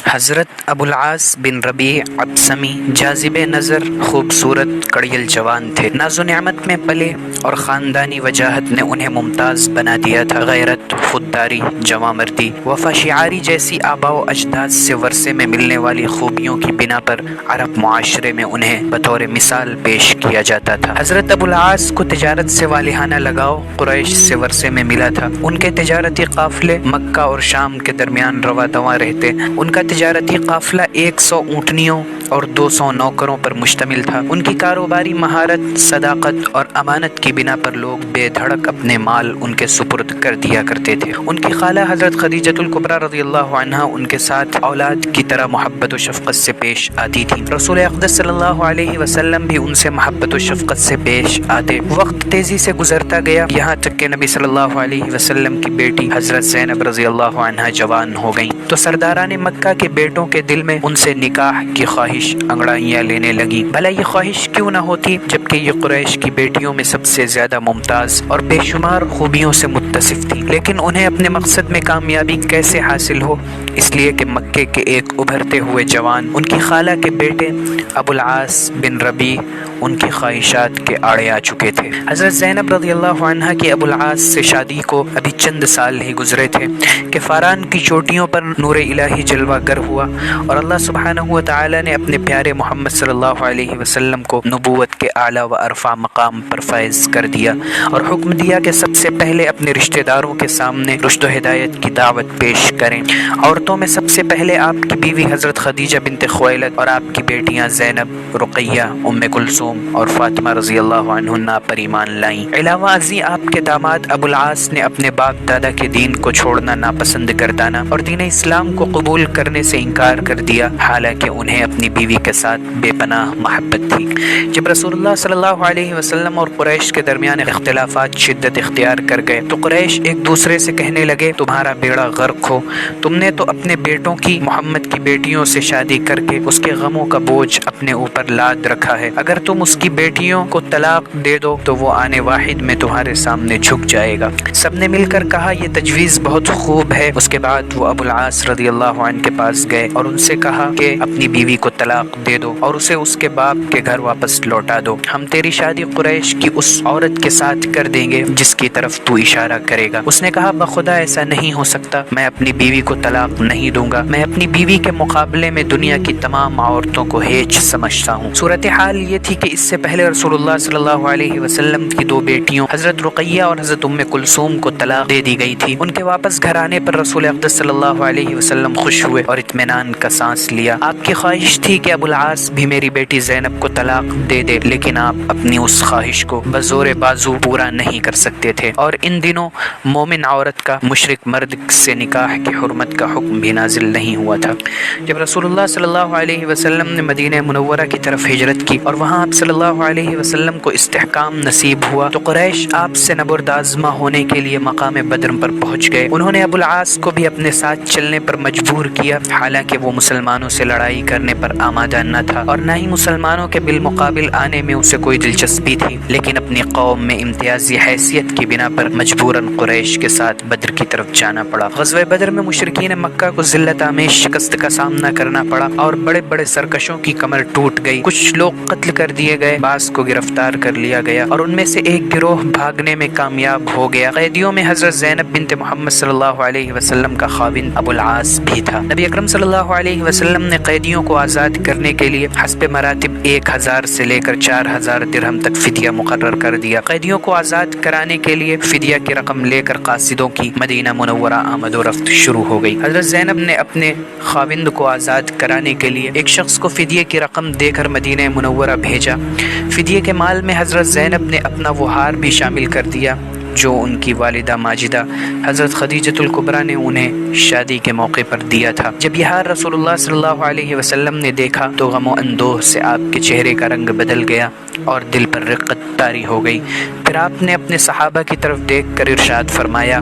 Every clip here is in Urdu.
حضرت ابوالعاص بن ربیع ابسمی جاذب نظر خوبصورت کڑیل جوان تھے۔ ناز و نعمت میں پلے اور خاندانی وجاہت نے انہیں ممتاز بنا دیا تھا۔ غیرت، خودداری، جواں مردی، وفا شعاری جیسی آباء و اجداد سے ورثے میں ملنے والی خوبیوں کی بنا پر عرب معاشرے میں انہیں بطور مثال پیش کیا جاتا تھا۔ حضرت ابوالعاص کو تجارت سے والہانہ لگاؤ قریش سے ورثے میں ملا تھا۔ ان کے تجارتی قافلے مکہ اور شام کے درمیان رواں دواں رہتے۔ ان کا تجارتی قافلہ 100 اونٹنیوں اور 200 نوکروں پر مشتمل تھا۔ ان کی کاروباری مہارت، صداقت اور امانت کی بنا پر لوگ بے دھڑک اپنے مال ان کے سپرد کر دیا کرتے تھے۔ ان کی خالہ حضرت خدیجۃ الکبریٰ رضی اللہ عنہا ان کے ساتھ اولاد کی طرح محبت و شفقت سے پیش آتی تھی۔ رسول اقدس صلی اللہ علیہ وسلم بھی ان سے محبت و شفقت سے پیش آتے۔ وقت تیزی سے گزرتا گیا، یہاں تک کہ نبی صلی اللہ علیہ وسلم کی بیٹی حضرت زینب رضی اللہ عنہا جوان ہو گئیں تو سرداران مکہ کے بیٹوں کے دل میں ان سے نکاح کی خواہش انگڑائیاں لینے لگی۔ بھلا یہ خواہش کیوں نہ ہوتی جبکہ یہ قریش کی بیٹیوں میں سب سے زیادہ ممتاز اور بے شمار خوبیوں سے متصف تھی، لیکن انہیں اپنے مقصد میں کامیابی کیسے حاصل ہو؟ اس لیے کہ مکے کے ایک ابھرتے ہوئے جوان ان کی خالہ کے بیٹے ابوالعاص بن ربیع ان کی خواہشات کے آڑے آ چکے تھے۔ حضرت زینب رضی اللہ عنہا کی ابوالعاص سے شادی کو ابھی چند سال ہی گزرے تھے کہ فاران کی چوٹیوں پر نور الہی جلوہ گر ہوا اور اللہ سبحانہ و تعالی نے اپنے پیارے محمد صلی اللہ علیہ وسلم کو نبوت کے اعلیٰ و ارفع مقام پر فائز کر دیا اور حکم دیا کہ سب سے پہلے اپنے رشتہ داروں کے سامنے رشد و ہدایت کی دعوت پیش کریں۔ عورتوں میں سب سے پہلے آپ کی بیوی حضرت خدیجہ بنت خویلد اور آپ کی بیٹیاں زینب، رقیہ، ام کلثوم اور فاطمہ رضی اللہ عنہن پر ایمان لائیں۔ علاوہ ازیں آپ کے داماد ابوالعاص نے اپنے باپ دادا کے دین کو چھوڑنا ناپسند گردانا اور دین اسلام کو قبول کرنے سے انکار کر دیا، حالانکہ انہیں اپنی بیوی کے ساتھ بے پناہ محبت تھی۔ جب رسول اللہ صلی اللہ علیہ وسلم اور قریش کے درمیان اختلافات شدت اختیار کر گئے تو قریش ایک دوسرے سے کہنے لگے، تمہارا بیڑا غرق ہو، تم نے تو اپنے بیٹوں کی محمد کی بیٹیوں سے شادی کر کے اس کے غموں کا بوجھ اپنے اوپر لاد رکھا ہے، اگر تم اس کی بیٹیوں کو طلاق دے دو تو وہ آنے واحد میں تمہارے سامنے جھک جائے گا۔ سب نے مل کر کہا یہ تجویز بہت خوب ہے۔ اس کے بعد وہ ابوالعاص رضی اللہ عنہ کے پاس گئے اور ان سے کہا کہ اپنی بیوی کو طلاق دے دو اور اسے اس کے باپ کے گھر واپس لوٹا دو، ہم تیری شادی قریش کی اس عورت کے ساتھ کر دیں گے جس کی طرف تو اشارہ کرے گا۔ اس نے کہا بخدا ایسا نہیں ہو سکتا، میں اپنی بیوی کو طلاق نہیں دوں گا، میں اپنی بیوی کے مقابلے میں دنیا کی تمام عورتوں کو ہیچ سمجھتا ہوں۔ صورتحال یہ تھی کہ اس سے پہلے رسول اللہ صلی اللہ علیہ وسلم کی دو بیٹیوں حضرت رقیہ اور حضرت ام کلثوم کو طلاق دے دی گئی تھی۔ ان کے واپس گھر آنے پر رسول اقدس صلی اللہ علیہ وسلم خوش ہوئے اور اطمینان کا سانس لیا۔ آپ کی خواہش تھی کہ ابوالعاص بھی میری بیٹی زینب کو طلاق دے دے، لیکن آپ اپنی اس خواہش کو بزور بازو پورا نہیں کر سکتے تھے، اور ان دنوں مومن عورت کا مشرک مرد سے نکاح کی حرمت کا حکم بھی نازل نہیں ہوا تھا۔ جب رسول اللہ صلی اللہ علیہ وسلم نے مدینہ منورہ کی طرف ہجرت کی اور وہاں آپ صلی اللہ علیہ وسلم کو استحکام نصیب ہوا تو قریش آپ سے نبرد آزما ہونے کے لیے مقام بدر پر پہنچ گئے۔ انہوں نے ابوالعاص کو بھی اپنے ساتھ چلنے پر مجبور کیا، حالانکہ وہ مسلمانوں سے لڑائی کرنے پر آمادہ نہ تھا اور نہ ہی مسلمانوں کے بالمقابل آنے میں اسے کوئی دلچسپی تھی، لیکن اپنی قوم میں امتیازی حیثیت کی بنا پر مجبوراً قریش کے ساتھ بدر کی طرف جانا پڑا۔ غزوہ بدر میں مشرکین مکہ کو ذلت آمیز شکست کا سامنا کرنا پڑا اور بڑے بڑے سرکشوں کی کمر ٹوٹ گئی، کچھ لوگ قتل کر دیے گئے، بعض کو گرفتار کر لیا گیا اور ان میں سے ایک گروہ بھاگنے میں کامیاب ہو گیا۔ قیدیوں میں حضرت زینب بنت محمد صلی اللہ علیہ وسلم کا خاوند ابوالعاص بھی تھا۔ نبی اکرم صلی اللہ علیہ وسلم نے قیدیوں کو آزاد کرنے کے لیے حسب مراتب 1000 سے لے کر 4000 درہم تک فدیہ مقرر کر دیا۔ قیدیوں کو آزاد کرانے کے لیے فدیہ کی رقم لے کر قاصدوں کی مدینہ منورہ آمد و رفت شروع ہو گئی۔ حضرت زینب نے اپنے خاوند کو آزاد کرانے کے لیے ایک شخص کو فدیہ کی رقم دے کر مدینہ منورہ بھیجا۔ فدیہ کے مال میں حضرت زینب نے اپنا وہ ہار بھی شامل کر دیا جو ان کی والدہ ماجدہ حضرت خدیجۃ الکبریٰ نے انہیں شادی کے موقع پر دیا تھا۔ جب یہ ہار رسول اللہ صلی اللہ علیہ وسلم نے دیکھا تو غم و اندوہ سے آپ کے چہرے کا رنگ بدل گیا اور دل پر رقت طاری ہو گئی۔ پھر آپ نے اپنے صحابہ کی طرف دیکھ کر ارشاد فرمایا،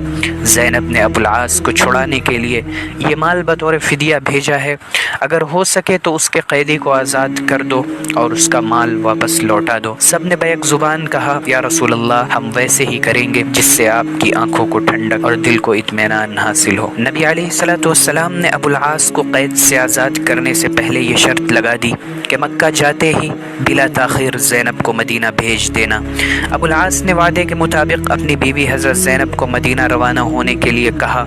زینب نے ابوالعاص کو چھڑانے کے لیے یہ مال بطور فدیہ بھیجا ہے، اگر ہو سکے تو اس کے قیدی کو آزاد کر دو اور اس کا مال واپس لوٹا دو۔ سب نے بیک زبان کہا، یا رسول اللہ ہم ویسے ہی کریں گے۔ جس سے آپ کی آنکھوں کو ٹھنڈک اور دل کو اطمینان حاصل ہو۔ نبی علیہ الصلوۃ والسلام نے ابو العاص کو قید سے آزاد کرنے سے پہلے یہ شرط لگا دی کہ مکہ جاتے ہی بلا تاخیر زینب کو مدینہ بھیج دینا۔ ابو العاص نے وعدے کے مطابق اپنی بیوی حضرت زینب کو مدینہ روانہ ہونے کے لیے کہا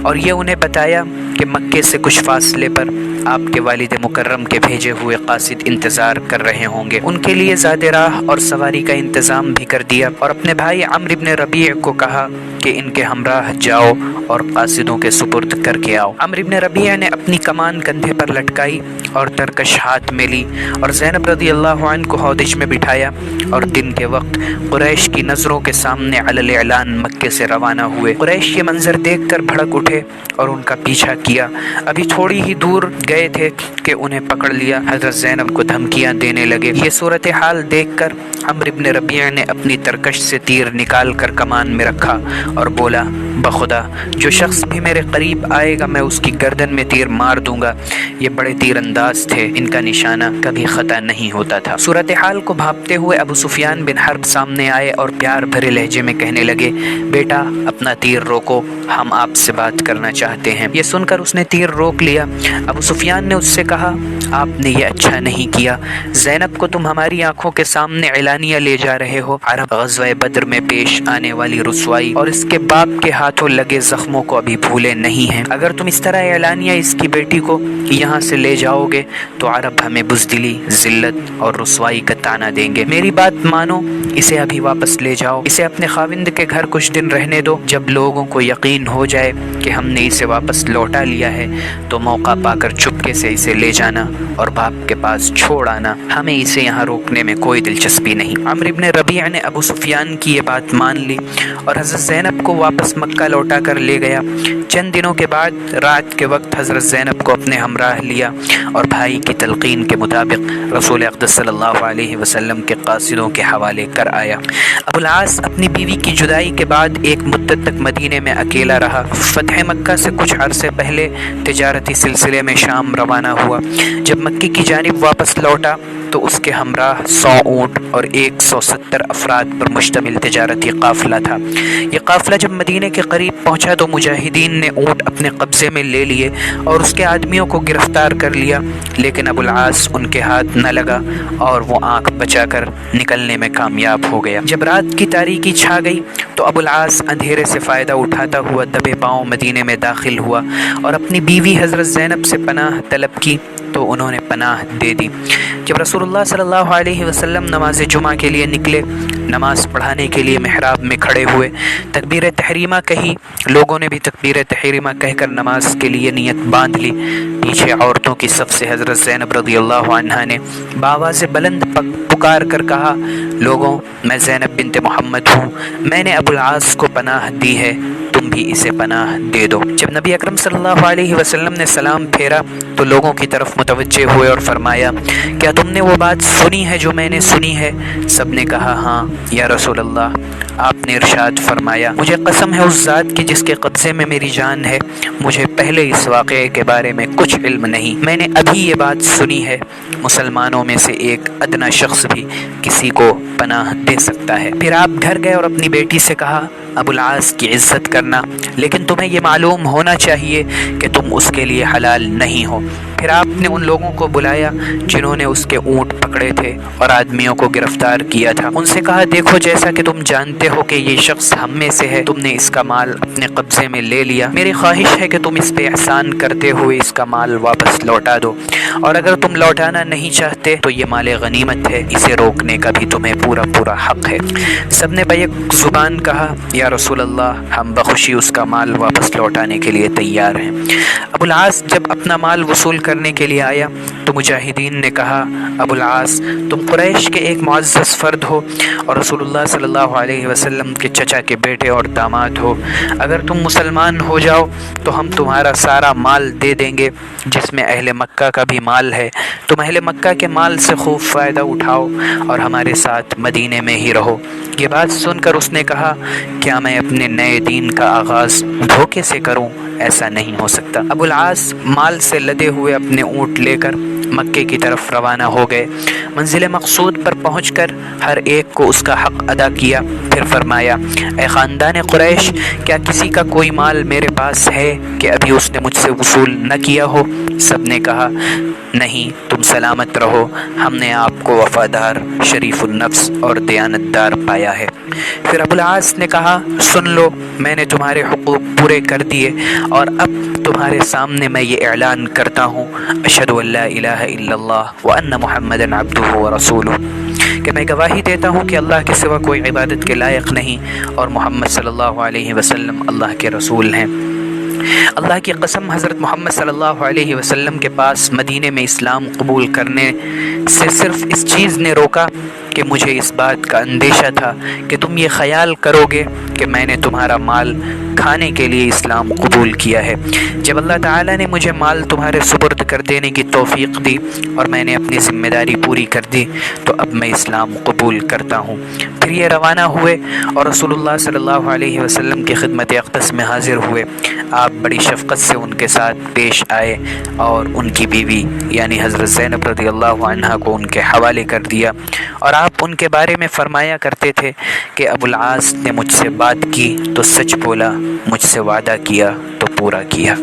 اور یہ انہیں بتایا کہ مکے سے کچھ فاصلے پر آپ کے والد مکرم کے بھیجے ہوئے قاصد انتظار کر رہے ہوں گے۔ ان کے لیے زاد راہ اور سواری کا انتظام بھی کر دیا اور اپنے بھائی عمرو بن ربیع کو کہا کہ ان کے ہمراہ جاؤ اور قاصدوں کے سپرد کر کے آؤ۔ عمرو بن ربیع نے اپنی کمان کندھے پر لٹکائی اور ترکش ہاتھ میں لی اور زینب رضی اللہ عنہ کو ہودج میں بٹھایا اور دن کے وقت قریش کی نظروں کے سامنے علی الاعلان مکے سے روانہ ہوئے۔ قریش یہ منظر دیکھ کر بھڑک اٹھے اور ان کا پیچھا کیا۔ ابھی تھوڑی ہی دور گئے تھے کہ انہیں پکڑ لیا۔ حضرت زینب کو دھمکیاں دینے لگے۔ یہ صورتحال دیکھ کر عمرو بن ربیع نے اپنی ترکش سے تیر نکال کر کمان میں رکھا اور بولا بخدا جو شخص بھی میرے قریب آئے گا میں اس کی گردن میں تیر مار دوں گا۔ یہ بڑے تیر انداز تھے، ان کا نشانہ کبھی خطا نہیں ہوتا تھا۔ صورتحال کو بھانپتے ہوئے ابو سفیان بن حرب سامنے آئے اور پیار بھرے لہجے میں کہنے لگے بیٹا اپنا تیر روکو، ہم آپ سے بات کرنا چاہتے ہیں۔ یہ سن کر اس نے تیر روک لیا۔ ابو سفیان نے اس سے کہا آپ نے یہ اچھا نہیں کیا، زینب کو تم ہماری آنکھوں کے سامنے اعلانیہ لے جا رہے ہو۔ عرب غزوہ بدر میں پیش آنے والی رسوائی اور اس کے باپ کے ہاتھوں لگے زخموں کو ابھی بھولے نہیں ہیں۔ اگر تم اس طرح اعلانیہ اس کی بیٹی کو یہاں سے لے جاؤ گے تو عرب ہمیں بزدلی، ذلت اور رسوائی کا طعنہ دیں گے۔ میری بات مانو، اسے ابھی واپس لے جاؤ، اسے اپنے خاوند کے گھر کچھ دن رہنے دو۔ جب لوگوں کو یقین ہو جائے کہ ہم نے اسے واپس لوٹا لیا ہے تو موقع پا کر چپکے سے اسے لے جانا اور باپ کے پاس چھوڑ آنا، ہمیں اسے یہاں روکنے میں کوئی دلچسپی نہیں۔ عمرو بن ربیع نے ابو سفیان کی یہ بات مان لی اور حضرت زینب کو واپس مکہ لوٹا کر لے گیا۔ چند دنوں کے بعد رات کے وقت حضرت زینب کو اپنے ہمراہ لیا اور بھائی کی تلقین کے مطابق رسول اقدس صلی اللہ علیہ وسلم کے قاصدوں کے حوالے کر آیا۔ ابو العاص اپنی بیوی کی جدائی کے بعد ایک مدت تک مدینے میں اکیلا رہا۔ فتح مکہ سے کچھ عرصے پہلے تجارتی سلسلے میں شام روانہ ہوا۔ جب مکے کی جانب واپس لوٹا تو اس کے ہمراہ 100 اونٹ اور 170 افراد پر مشتمل تجارتی قافلہ تھا۔ یہ قافلہ جب مدینے کے قریب پہنچا تو مجاہدین نے اونٹ اپنے قبضے میں لے لیے اور اس کے آدمیوں کو گرفتار کر لیا، لیکن ابو العاص ان کے ہاتھ نہ لگا اور وہ آنکھ بچا کر نکلنے میں کامیاب ہو گیا۔ جب رات کی تاریکی چھا گئی تو ابو العاص اندھیرے سے فائدہ اٹھاتا ہوا دبے پاؤں مدینے میں داخل ہوا اور اپنی بیوی حضرت زینب سے پناہ طلب کی تو انہوں نے پناہ دے دی۔ جب رسول اللہ صلی اللہ علیہ وسلم نماز جمعہ کے لیے نکلے، نماز پڑھانے کے لیے محراب میں کھڑے ہوئے، تکبیر تحریمہ کہی، لوگوں نے بھی تکبیر تحریمہ کہہ کر نماز کے لیے نیت باندھ لی۔ پیچھے عورتوں کی صف سے حضرت زینب رضی اللہ عنہا نے بآواز بلند پکار کر کہا لوگوں میں زینب بنت محمد ہوں، میں نے ابو العاص کو پناہ دی ہے، تم بھی اسے پناہ دے دو۔ جب نبی اکرم صلی اللہ علیہ وسلم نے سلام پھیرا تو لوگوں کی طرف متوجہ ہوئے اور فرمایا کیا تم نے وہ بات سنی ہے جو میں نے سنی ہے؟ سب نے کہا ہاں یا رسول اللہ۔ آپ نے ارشاد فرمایا مجھے قسم ہے اس ذات کی جس کے قبضے میں میری جان ہے، مجھے پہلے اس واقعے کے بارے میں کچھ علم نہیں، میں نے ابھی یہ بات سنی ہے، مسلمانوں میں سے ایک ادنا شخص بھی کسی کو پناہ دے سکتا ہے۔ پھر آپ گھر گئے اور اپنی بیٹی سے کہا ابو العاص کی عزت کرنا، لیکن تمہیں یہ معلوم ہونا چاہیے کہ تم اس کے لیے حلال نہیں ہو۔ پھر آپ نے ان لوگوں کو بلایا جنہوں نے اس کے اونٹ پکڑے تھے اور آدمیوں کو گرفتار کیا تھا، ان سے کہا دیکھو جیسا کہ تم جانتے ہو کہ یہ شخص ہم میں سے ہے، تم نے اس کا مال اپنے قبضے میں لے لیا، میری خواہش ہے کہ تم اس پہ احسان کرتے ہوئے اس کا مال واپس لوٹا دو، اور اگر تم لوٹانا نہیں چاہتے تو یہ مال غنیمت ہے، اسے روکنے کا بھی تمہیں پورا حق ہے۔ سب نے بیک زبان کہا یا رسول اللہ ہم بخوشی اس کا مال واپس لوٹانے کے لیے تیار ہیں۔ ابو العاص جب اپنا مال وصول کرنے کے لیے آیا تو مجاہدین نے کہا ابو العاص تم قریش کے ایک معزز فرد ہو اور رسول اللہ صلی اللہ علیہ وسلم کے چچا کے بیٹے اور داماد ہو، اگر تم مسلمان ہو جاؤ تو ہم تمہارا سارا مال دے دیں گے جس میں اہل مکہ کا بھی مال ہے، تم اہل مکہ کے مال سے خوب فائدہ اٹھاؤ اور ہمارے ساتھ مدینے میں ہی رہو۔ یہ بات سن کر اس نے کہا کیا میں اپنے نئے دین کا آغاز دھوکے سے کروں؟ ایسا نہیں ہو سکتا۔ ابو العاص مال سے لدے ہوئے اپنے اونٹ لے کر مکے کی طرف روانہ ہو گئے۔ منزل مقصود پر پہنچ کر ہر ایک کو اس کا حق ادا کیا، پھر فرمایا، اے خاندان قریش، کیا کسی کا کوئی مال میرے پاس ہے کہ ابھی اس نے مجھ سے وصول نہ کیا ہو؟ سب نے کہا، نہیں، تم سلامت رہو، ہم نے آپ کو وفادار، شریف النفس اور دیانتدار پایا ہے۔ پھر ابو العاص نے کہا، سن لو، میں نے تمہارے حقوق پورے کر دیے اور اب تمہارے سامنے میں یہ اعلان کرتا ہوں، اشہد ان لا الہ الا اللہ وان محمدا عبدہ ورسولہ، کہ میں گواہی دیتا ہوں کہ اللہ کے سوا کوئی عبادت کے لائق نہیں اور محمد صلی اللہ علیہ وسلم اللہ کے رسول ہیں۔ اللہ کی قسم، حضرت محمد صلی اللہ علیہ وسلم کے پاس مدینے میں اسلام قبول کرنے سے صرف اس چیز نے روکا کہ مجھے اس بات کا اندیشہ تھا کہ تم یہ خیال کرو گے کہ میں نے تمہارا مال کھانے کے لیے اسلام قبول کیا ہے۔ جب اللہ تعالیٰ نے مجھے مال تمہارے سپرد کر دینے کی توفیق دی اور میں نے اپنی ذمہ داری پوری کر دی تو اب میں اسلام قبول کرتا ہوں۔ پھر یہ روانہ ہوئے اور رسول اللہ صلی اللہ علیہ وسلم کی خدمت اقدس میں حاضر ہوئے۔ آپ بڑی شفقت سے ان کے ساتھ پیش آئے اور ان کی بیوی یعنی حضرت زینب رضی اللہ عنہا کو ان کے حوالے کر دیا، اور آپ ان کے بارے میں فرمایا کرتے تھے کہ ابو العاص نے مجھ سے بات کی تو سچ بولا، مجھ سے وعدہ کیا تو پورا کیا۔